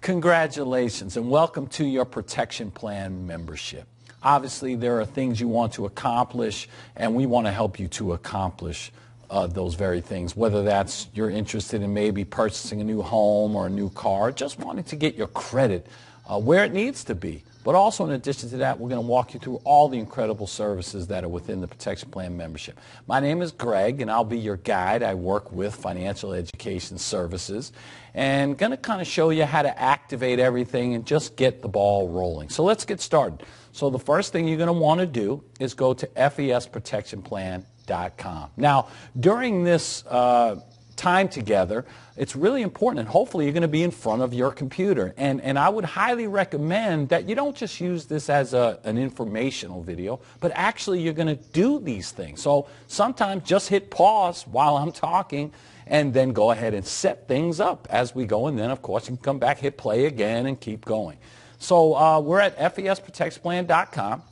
Congratulations and welcome to your protection plan membership. Obviously, there are things you want to accomplish, and we want to help you to accomplish those very things, whether that's you're interested in maybe purchasing a new home or a new car, just wanting to get your credit where it needs to be. But also, in addition to that, we're going to walk you through all the incredible services that are within the Protection Plan membership. My name is Greg, and I'll be your guide. I work with Financial Education Services, and going to kind of show you how to activate everything and just get the ball rolling. So let's get started. So the first thing you're going to want to do is go to FESprotectionplan.com. Now, during this time together, it's really important, and hopefully you're going to be in front of your computer. And I would highly recommend that you don't just use this as an informational video, but actually you're going to do these things. So sometimes just hit pause while I'm talking and then go ahead and set things up as we go. And then, of course, you can come back, hit play again, and keep going. So we're at FESprotectionplan.com.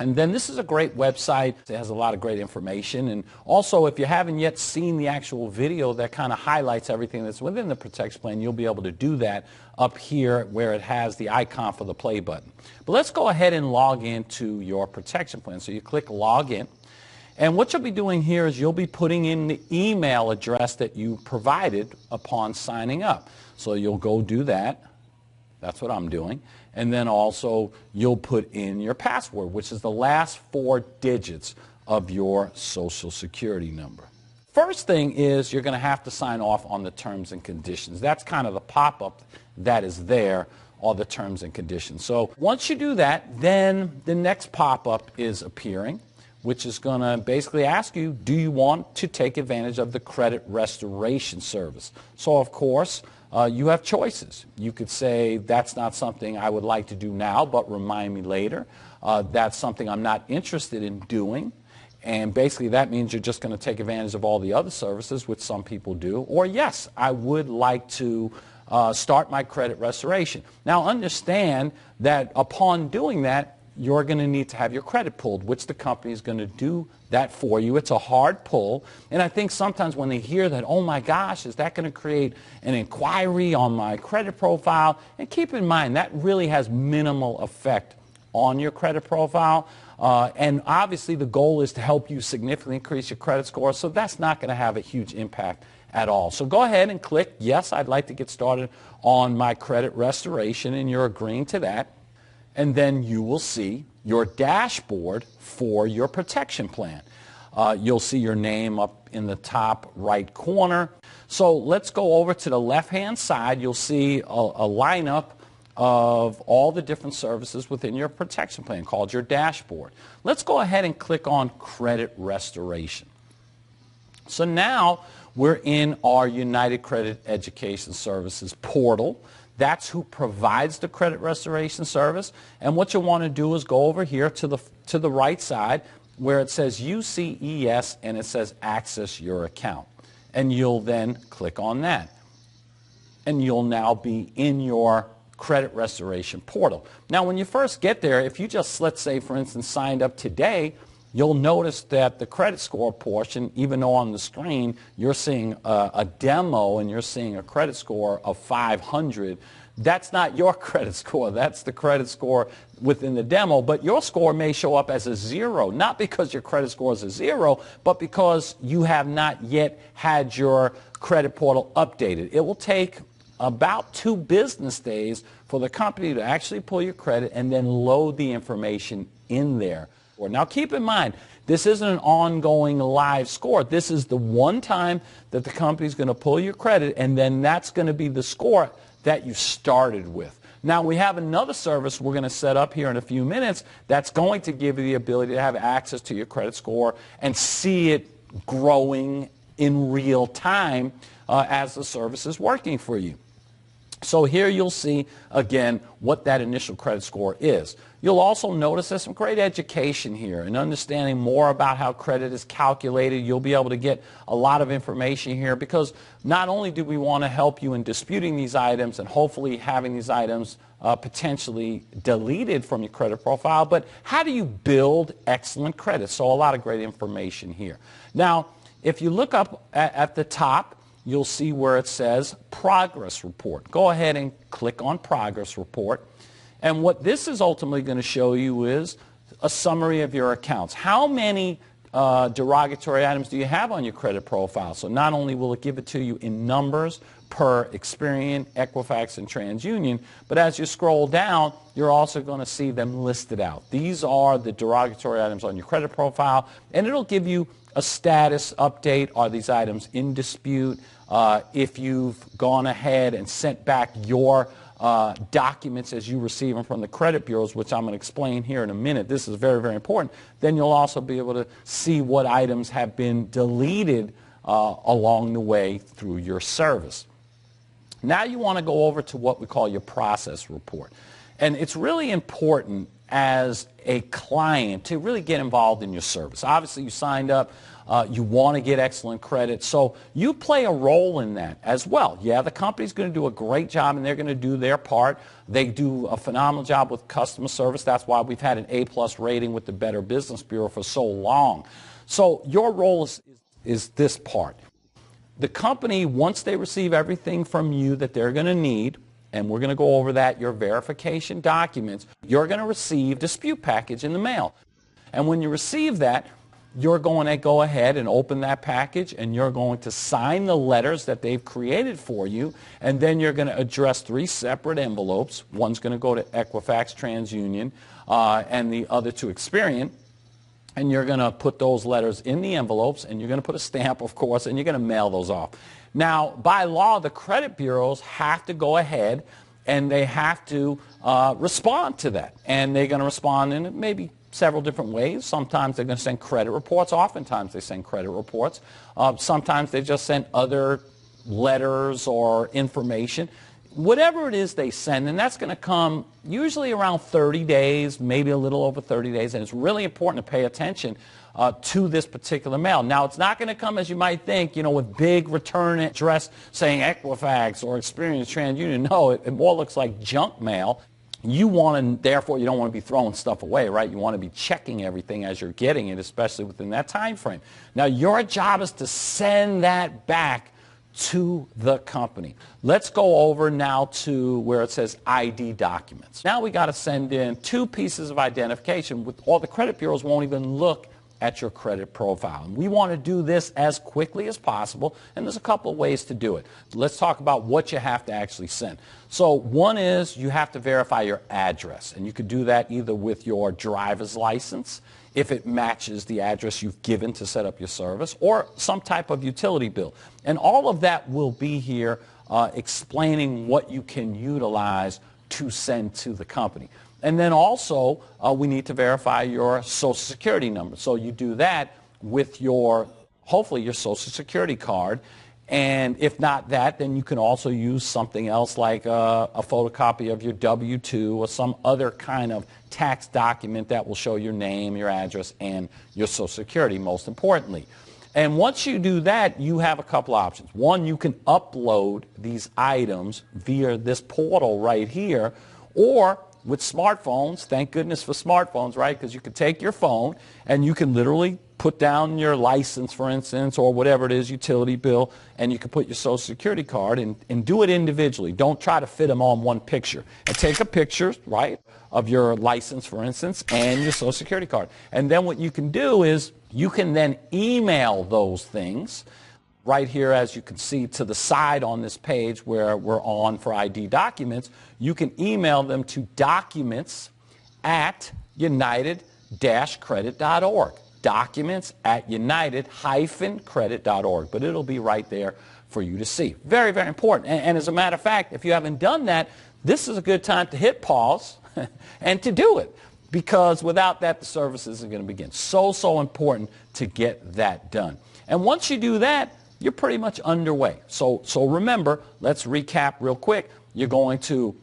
And then this is a great website. It has a lot of great information. And also, if you haven't yet seen the actual video that kind of highlights everything that's within the protection plan, you'll be able to do that up here where it has the icon for the play button. But let's go ahead and log into your protection plan. So you click log in. And what you'll be doing here is you'll be putting in the email address that you provided upon signing up. So you'll go do that. That's what I'm doing. And then also you'll put in your password, which is the last 4 digits of your Social Security number. First thing is you're going to have to sign off on the terms and conditions. That's kind of the pop-up that is there, all the terms and conditions. So once you do that, then the next pop-up is appearing, which is going to basically ask you, do you want to take advantage of the credit restoration service? So, of course, you have choices. You could say, that's not something I would like to do now, but remind me later. That's something I'm not interested in doing. And basically that means you're just going to take advantage of all the other services, which some people do. Or yes, I would like to start my credit restoration. Now understand that upon doing that, you're going to need to have your credit pulled, which the company is going to do that for you. It's a hard pull. And I think sometimes when they hear that, oh my gosh, is that going to create an inquiry on my credit profile? And keep in mind, that really has minimal effect on your credit profile. And obviously the goal is to help you significantly increase your credit score, so that's not going to have a huge impact at all. So go ahead and click, yes, I'd like to get started on my credit restoration, and you're agreeing to that. And then you will see your dashboard for your protection plan. You'll see your name up in the top right corner. So let's go over to the left-hand side. You'll see a lineup of all the different services within your protection plan called your dashboard. Let's go ahead and click on credit restoration. So now we're in our United Credit Education Services portal. That's who provides the credit restoration service. And what you'll want to do is go over here to the right side where it says UCES and it says access your account. And you'll then click on that. And you'll now be in your credit restoration portal. Now when you first get there, if you just, let's say for instance, signed up today, you'll notice that the credit score portion, even though on the screen you're seeing a demo and you're seeing a credit score of 500, that's not your credit score. That's the credit score within the demo. But your score may show up as a 0, not because your credit score is a 0, but because you have not yet had your credit portal updated. It will take about 2 business days for the company to actually pull your credit and then load the information in there. Now keep in mind, this isn't an ongoing live score. This is the one time that the company is going to pull your credit, and then that's going to be the score that you started with. Now we have another service we're going to set up here in a few minutes that's going to give you the ability to have access to your credit score and see it growing in real time as the service is working for you. So here you'll see, again, what that initial credit score is. You'll also notice there's some great education here and understanding more about how credit is calculated. You'll be able to get a lot of information here because not only do we want to help you in disputing these items and hopefully having these items potentially deleted from your credit profile, but how do you build excellent credit? So a lot of great information here. Now, if you look up at the top, you'll see where it says Progress Report. Go ahead and click on Progress Report. And what this is ultimately going to show you is a summary of your accounts. How many derogatory items do you have on your credit profile? So not only will it give it to you in numbers per Experian, Equifax, and TransUnion, but as you scroll down, you're also going to see them listed out. These are the derogatory items on your credit profile, and it'll give you a status update. Are these items in dispute? If you've gone ahead and sent back your documents as you receive them from the credit bureaus, which I'm going to explain here in a minute. This is very, very important. Then you'll also be able to see what items have been deleted along the way through your service. Now you want to go over to what we call your process report. And it's really important as a client to really get involved in your service. Obviously, you signed up. You want to get excellent credit, so you play a role in that as well. Yeah, the company's going to do a great job, and they're going to do their part. They do a phenomenal job with customer service. That's why we've had an A+ rating with the Better Business Bureau for so long. So your role is this part. The company, once they receive everything from you that they're going to need, and we're going to go over that, your verification documents, you're going to receive a dispute package in the mail. And when you receive that, you're going to go ahead and open that package, and you're going to sign the letters that they've created for you, and then you're going to address 3 separate envelopes. One's going to go to Equifax, TransUnion, and the other to Experian. And you're going to put those letters in the envelopes, and you're going to put a stamp, of course, and you're going to mail those off. Now, by law, the credit bureaus have to go ahead and they have to respond to that. And they're going to respond in maybe several different ways. Sometimes they're going to send credit reports. Oftentimes they send credit reports. Sometimes they just send other letters or information. Whatever it is they send, and that's going to come usually around 30 days, maybe a little over 30 days, and it's really important to pay attention to this particular mail. Now, it's not going to come, as you might think, with big return address saying Equifax or Experian, TransUnion. No, it more looks like junk mail. You want to, therefore, you don't want to be throwing stuff away, right? You want to be checking everything as you're getting it, especially within that time frame. Now, your job is to send that back to the company. Let's go over now to where it says ID documents. Now we got to send in 2 pieces of identification. With all the credit bureaus won't even look at your credit profile. And we want to do this as quickly as possible, and there's a couple of ways to do it. Let's talk about what you have to actually send. So one is you have to verify your address, and you could do that either with your driver's license, if it matches the address you've given to set up your service, or some type of utility bill. And all of that will be here explaining what you can utilize to send to the company. And then also, we need to verify your Social Security number. So you do that with hopefully your Social Security card. And if not that, then you can also use something else like a photocopy of your W-2 or some other kind of tax document that will show your name, your address, and your Social Security, most importantly. And once you do that, you have a couple options. One, you can upload these items via this portal right here, or with smartphones, thank goodness for smartphones, right? Because you can take your phone and you can literally put down your license, for instance, or whatever it is, utility bill, and you can put your Social Security card and do it individually. Don't try to fit them all in one picture. And take a picture, right, of your license, for instance, and your Social Security card. And then what you can do is you can then email those things right here, as you can see to the side on this page where we're on for ID documents. You can email them to documents@united-credit.org. documents@united-credit.org. But it'll be right there for you to see. Very, very important. And as a matter of fact, if you haven't done that, this is a good time to hit pause and to do it. Because without that, the service isn't going to begin. So important to get that done. And once you do that, you're pretty much underway. So remember, let's recap real quick. You're going to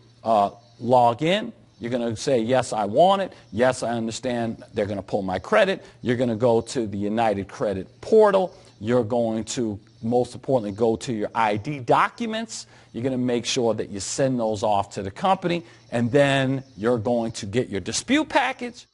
log in. You're going to say, yes, I want it. Yes, I understand they're going to pull my credit. You're going to go to the United Credit portal. You're going to, most importantly, go to your ID documents. You're going to make sure that you send those off to the company. And then you're going to get your dispute package.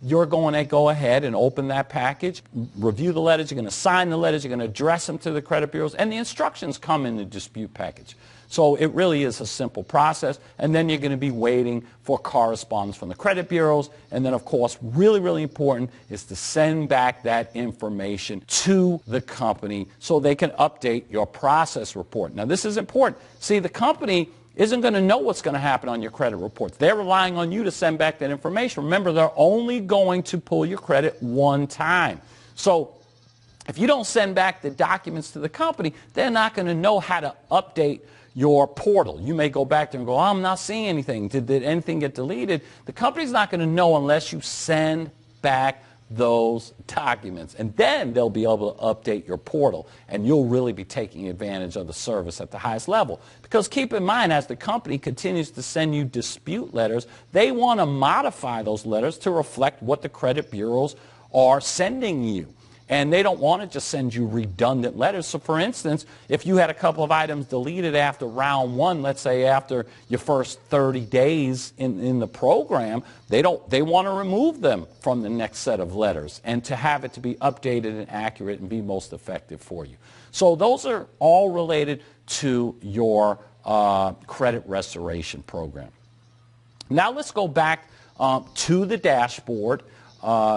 you're going to go ahead and open that package, review the letters, you're going to sign the letters, you're going to address them to the credit bureaus, and the instructions come in the dispute package. So it really is a simple process, and then you're going to be waiting for correspondence from the credit bureaus, and then of course, really, really important is to send back that information to the company so they can update your process report. Now this is important. See, the company isn't going to know what's going to happen on your credit reports. They're relying on you to send back that information. Remember, they're only going to pull your credit one time. So if you don't send back the documents to the company, they're not going to know how to update your portal. You may go back there and go, oh, I'm not seeing anything. Did anything get deleted? The company's not going to know unless you send back those documents, and then they'll be able to update your portal, and you'll really be taking advantage of the service at the highest level. Because keep in mind, as the company continues to send you dispute letters, they want to modify those letters to reflect what the credit bureaus are sending you. And they don't want to just send you redundant letters. So for instance, if you had a couple of items deleted after round one, let's say after your first 30 days in the program, they want to remove them from the next set of letters and to have it to be updated and accurate and be most effective for you. So those are all related to your credit restoration program. Now let's go back to the dashboard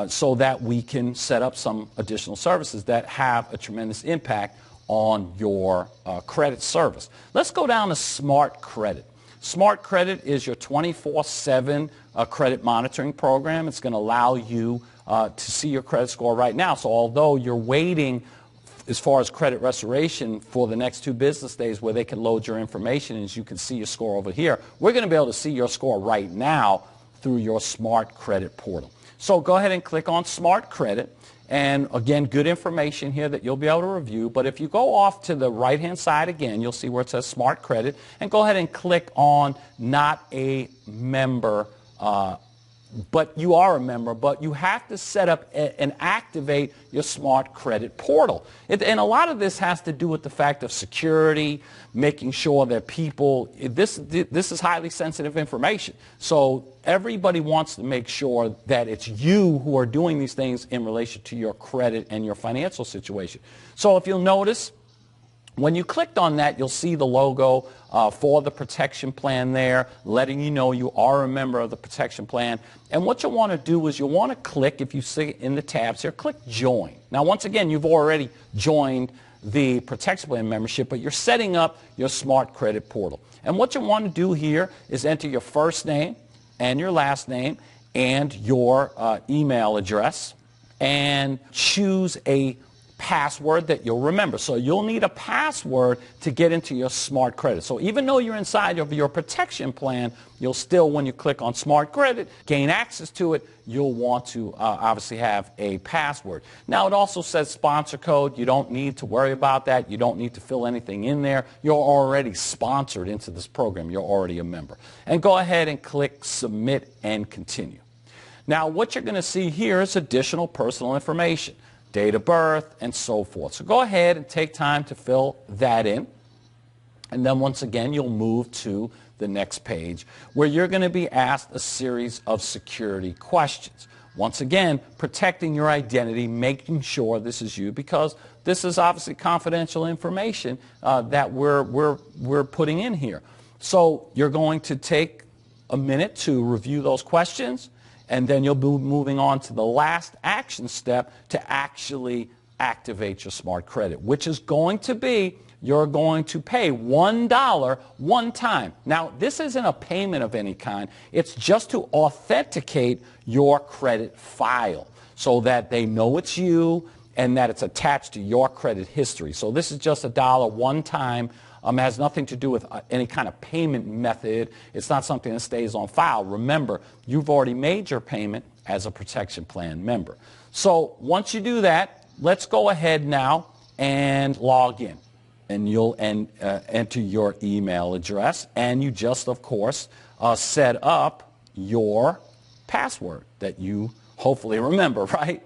so that we can set up some additional services that have a tremendous impact on your credit service. Let's go down to Smart Credit. Smart Credit is your 24/7 credit monitoring program. It's going to allow you to see your credit score right now. So although you're waiting as far as credit restoration for the next 2 business days where they can load your information and you can see your score over here, we're going to be able to see your score right now through your Smart Credit portal. So go ahead and click on Smart Credit, and again, good information here that you'll be able to review. But if you go off to the right-hand side again, you'll see where it says Smart Credit, and go ahead and click on Not a Member, but you are a member, but you have to set up and activate your Smart Credit portal. And a lot of this has to do with the fact of security, making sure that people, this is highly sensitive information. So everybody wants to make sure that it's you who are doing these things in relation to your credit and your financial situation. So if you'll notice, when you clicked on that, you'll see the logo for the protection plan there, letting you know you are a member of the protection plan. And what you'll want to do is you'll want to click, if you see in the tabs here, click Join. Now, once again, you've already joined the protection plan membership, but you're setting up your Smart Credit portal. And what you want to do here is enter your first name and your last name and your email address, and choose a password that you'll remember. So you'll need a password to get into your Smart Credit. So even though you're inside of your protection plan, you'll still, when you click on Smart Credit, gain access to it. You'll want to obviously have a password. Now it also says sponsor code. You don't need to worry about that. You don't need to fill anything in there. You're already sponsored into this program. You're already a member. And go ahead and click Submit and Continue. Now what you're going to see here is additional personal information, date of birth, and so forth. So go ahead and take time to fill that in. And then once again, you'll move to the next page where you're going to be asked a series of security questions. Once again, protecting your identity, making sure this is you, because this is obviously confidential information that we're putting in here. So you're going to take a minute to review those questions, and then you'll be moving on to the last action step to actually activate your Smart Credit, which is going to be you're going to pay $1 one time. Now, this isn't a payment of any kind. It's just to authenticate your credit file so that they know it's you and that it's attached to your credit history. So this is just $1 one time. Has nothing to do with any kind of payment method. It's not something that stays on file. Remember, you've already made your payment as a protection plan member. So once you do that, let's go ahead now and log in. And you'll enter your email address, and you just, of course, set up your password that you hopefully remember, right?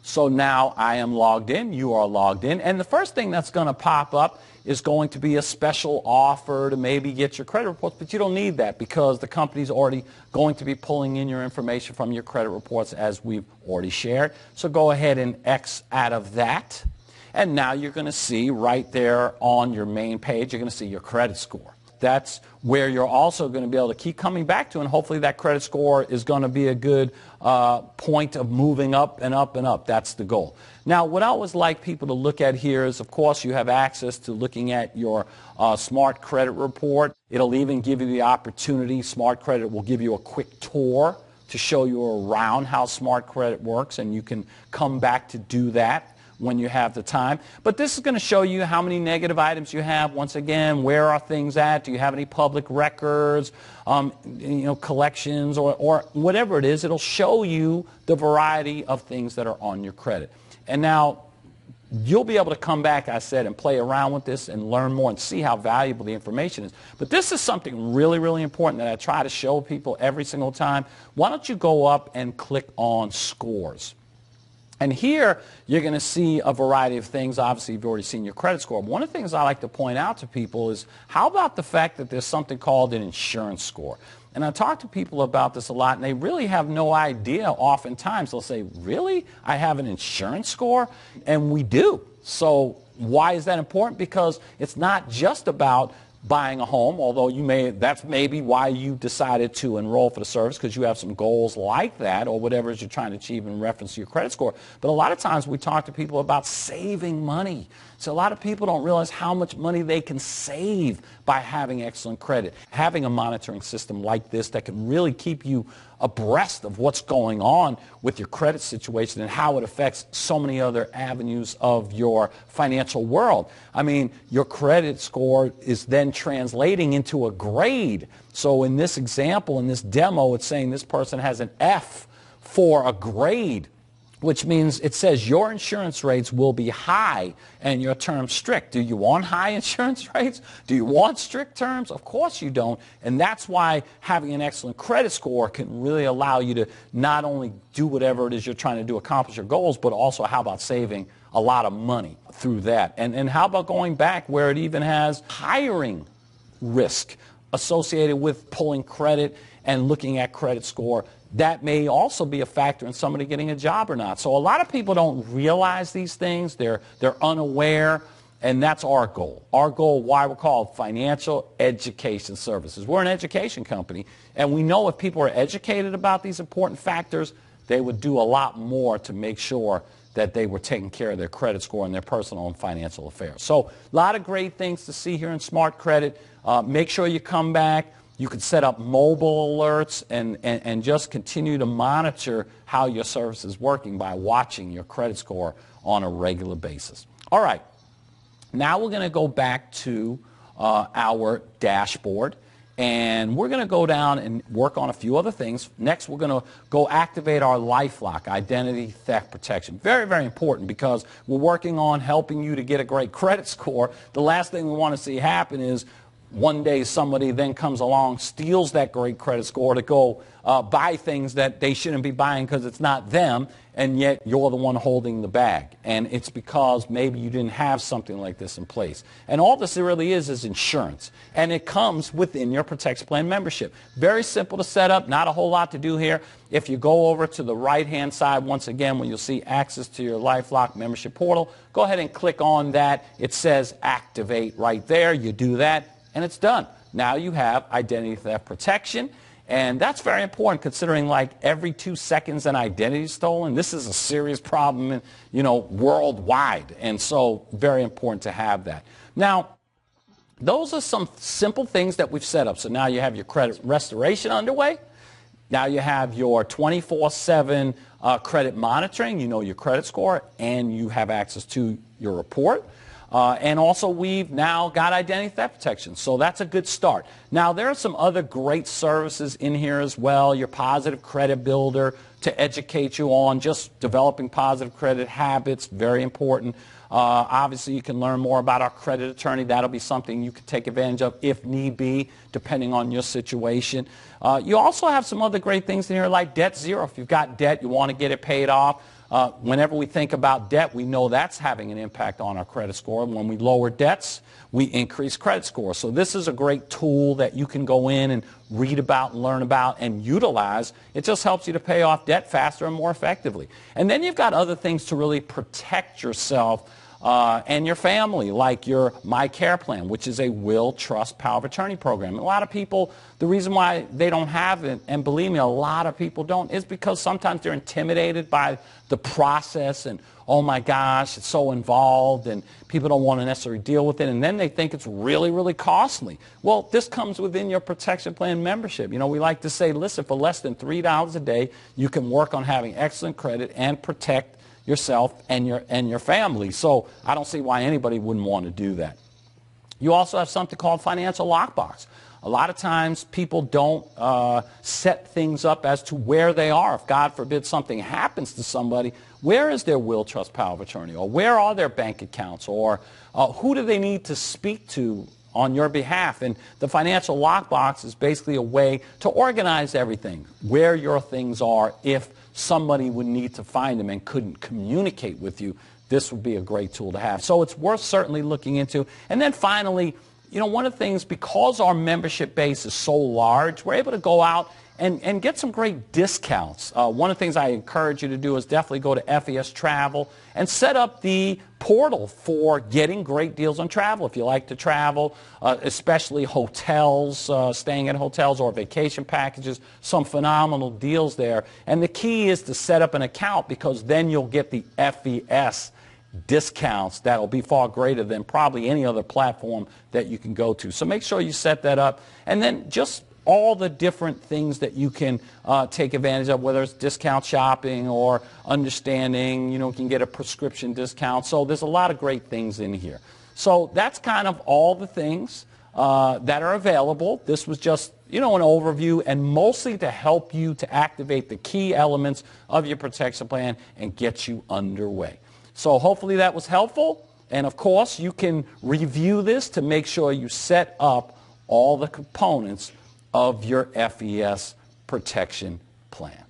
So now I am logged in, you are logged in, and the first thing that's going to pop up is going to be a special offer to maybe get your credit reports, but you don't need that because the company's already going to be pulling in your information from your credit reports as we've already shared. So go ahead and X out of that. And now you're going to see right there on your main page, you're going to see your credit score. That's where you're also going to be able to keep coming back to, and hopefully that credit score is going to be a good point of moving up and up and up. That's the goal. Now, what I always like people to look at here is, of course, you have access to looking at your Smart Credit Report. It'll even give you the opportunity. Smart Credit will give you a quick tour to show you around how Smart Credit works, and you can come back to do that when you have the time. But this is going to show you how many negative items you have. Once again, where are things at? Do you have any public records, collections, or whatever it is? It'll show you the variety of things that are on your credit. And now you'll be able to come back, I said, and play around with this and learn more and see how valuable the information is. But this is something really, really important that I try to show people every single time. Why don't you go up and click on Scores? And here, you're going to see a variety of things. Obviously, you've already seen your credit score. One of the things I like to point out to people is, how about the fact that there's something called an insurance score? And I talk to people about this a lot, and they really have no idea oftentimes. They'll say, really? I have an insurance score? And we do. So why is that important? Because it's not just about buying a home, although that's maybe why you decided to enroll for the service, because you have some goals like that or whatever it is you're trying to achieve in reference to your credit score. But a lot of times we talk to people about saving money. So a lot of people don't realize how much money they can save by having excellent credit. Having a monitoring system like this that can really keep you abreast of what's going on with your credit situation and how it affects so many other avenues of your financial world. I mean, your credit score is then translating into a grade. So in this example, in this demo, it's saying this person has an F for a grade, which means it says your insurance rates will be high and your terms strict. Do you want high insurance rates? Do you want strict terms? Of course you don't. And that's why having an excellent credit score can really allow you to not only do whatever it is you're trying to do, accomplish your goals, but also how about saving a lot of money through that? And how about going back where it even has hiring risk associated with pulling credit and looking at credit score? That may also be a factor in somebody getting a job or not. So a lot of people don't realize these things. They're unaware, and that's our goal. Our goal, why we're called Financial Education Services. We're an education company, and we know if people are educated about these important factors, they would do a lot more to make sure that they were taking care of their credit score and their personal and financial affairs. So a lot of great things to see here in Smart Credit. Make sure you come back. You can set up mobile alerts and just continue to monitor how your service is working by watching your credit score on a regular basis. All right, now we're going to go back to our dashboard, and we're going to go down and work on a few other things. Next, we're going to go activate our LifeLock, identity theft protection. Very, very important, because we're working on helping you to get a great credit score. The last thing we want to see happen is one day somebody then comes along, steals that great credit score to go buy things that they shouldn't be buying because it's not them, and yet you're the one holding the bag. And it's because maybe you didn't have something like this in place. And all this really is insurance. And it comes within your Protection Plan membership. Very simple to set up, not a whole lot to do here. If you go over to the right-hand side, once again, where you'll see access to your LifeLock membership portal, go ahead and click on that. It says activate right there. You do that, and it's done. Now you have identity theft protection, and that's very important considering like every 2 seconds an identity is stolen. This is a serious problem, worldwide, and so very important to have that. Now, those are some simple things that we've set up. So now you have your credit restoration underway. Now you have your 24/7 credit monitoring. You know your credit score, and you have access to your report. And also we've now got identity theft protection, so that's a good start. Now there are some other great services in here as well. Your positive credit builder to educate you on just developing positive credit habits, very important. Obviously you can learn more about our credit attorney. That'll be something you can take advantage of if need be, depending on your situation. You also have some other great things in here like Debt Zero. If you've got debt, you want to get it paid off. Whenever we think about debt, we know that's having an impact on our credit score. When we lower debts, we increase credit score. So this is a great tool that you can go in and read about and learn about and utilize. It just helps you to pay off debt faster and more effectively. And then you've got other things to really protect yourself and your family, like your My Care Plan, which is a will, trust, power of attorney program. A lot of people, the reason why they don't have it, and believe me, a lot of people don't, is because sometimes they're intimidated by the process and, oh my gosh, it's so involved and people don't want to necessarily deal with it, and then they think it's really, really costly. Well, this comes within your protection plan membership. You know, we like to say, listen, for less than $3 a day, you can work on having excellent credit and protect yourself and your family. So I don't see why anybody wouldn't want to do that. You also have something called financial lockbox. A lot of times people don't set things up as to where they are. If God forbid something happens to somebody, where is their will, trust, power of attorney? Or where are their bank accounts? Or who do they need to speak to on your behalf? And the financial lockbox is basically a way to organize everything, where your things are. If somebody would need to find them and couldn't communicate with you, this would be a great tool to have. So it's worth certainly looking into. And then finally, you know, one of the things, because our membership base is so large, we're able to go out and get some great discounts. One of the things I encourage you to do is definitely go to FES Travel and set up the portal for getting great deals on travel. If you like to travel, especially hotels, staying at hotels or vacation packages, some phenomenal deals there. And the key is to set up an account, because then you'll get the FES discounts that will be far greater than probably any other platform that you can go to. So make sure you set that up. And then just all the different things that you can take advantage of, whether it's discount shopping or understanding, you know, you can get a prescription discount. So there's a lot of great things in here. So that's kind of all the things that are available. This was just, you know, an overview, and mostly to help you to activate the key elements of your protection plan and get you underway. So hopefully that was helpful. And of course, you can review this to make sure you set up all the components of your FES protection plan.